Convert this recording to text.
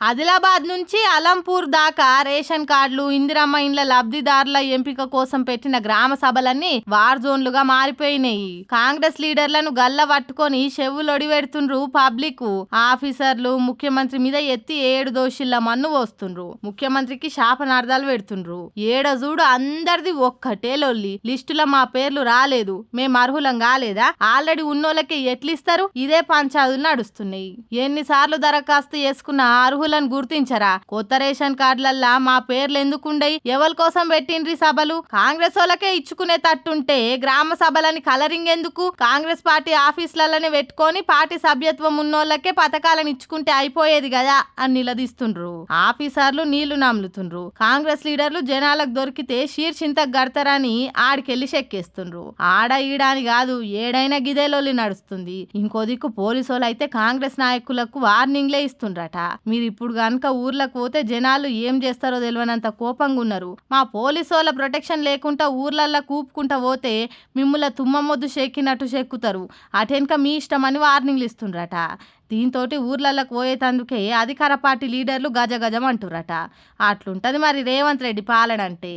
ఆదిలాబాద్ నుంచి అలంపూర్ దాకా రేషన్ కార్డులు, ఇందిరమ్మ ఇండ్ల లబ్ధిదారుల ఎంపిక కోసం పెట్టిన గ్రామ సభలన్నీ వార్ జోన్లుగా మారిపోయినాయి. కాంగ్రెస్ లీడర్లను గల్ల పట్టుకొని చెవులొడివెడుతుండ్రు పబ్లిక్. ఆఫీసర్లు ముఖ్యమంత్రి మీద ఎత్తి 7 దోషుల మన్ను పోస్తుండ్రు. ముఖ్యమంత్రికి శాపనార్థాలు పెడుతుండ్రు. ఏడ చూడు అందరిది ఒక్కటే లొల్లి. లిస్టుల మా పేర్లు రాలేదు, మేం అర్హులం కాలేదా, ఆల్రెడీ ఉన్నోళ్ళకే ఎట్లిస్తారు, ఇదే పంచాదులు నడుస్తున్నాయి. ఎన్నిసార్లు దరఖాస్తు చేసుకున్న అర్హులను గుర్తించరా? కొత్త రేషన్ కార్డులల్లా మా పేర్లు ఎందుకుండయి? ఎవరి కోసం పెట్టిండ్రి సభలు? కాంగ్రెస్ వాళ్ళకే ఇచ్చుకునే తట్టుంటే గ్రామ సభలని కలరింగ్ ఎందుకు? కాంగ్రెస్ పార్టీ ఆఫీసులలోనే పెట్టుకొని పార్టీ సభ్యత్వం ఉన్నోళ్ళకే పథకాలను ఇచ్చుకుంటే అయిపోయేది కదా అని నిలదీస్తుండ్రు. ఆఫీసర్లు నీళ్లు నమ్లుతుండ్రు. కాంగ్రెస్ లీడర్లు జనాలకు దొరికితే శీర్షింతకు గడతారని ఆడికెళ్లి చెక్కేస్తుండ్రు. ఆడ ఈడాని కాదు, ఏడైనా గిదేలోలి నడుస్తుంది. ఇంకో దిక్కు పోలీసోళ్ళు అయితే కాంగ్రెస్ నాయకులకు వార్నింగ్లే ఇస్తుండ్రట. మీరు ఇప్పుడు గనక ఊర్లకు పోతే జనాలు ఏం చేస్తారో తెలియనంత కోపంగా ఉన్నారు. మా పోలీసోళ్ళ ప్రొటెక్షన్ లేకుండా ఊర్లల్లో కూపుకుంటా పోతే మిమ్ముల తుమ్మమొద్దు చెక్కినట్టు చెక్కుతారు, అటెనక మీ ఇష్టమని వార్నింగ్లు ఇస్తుండ్రట. దీంతోటి ఊర్లలోకి పోయేటందుకే అధికార పార్టీ లీడర్లు గజగజం అంటుర్రట. అట్లుంటది మరి రేవంత్ రెడ్డి పాలన అంటే.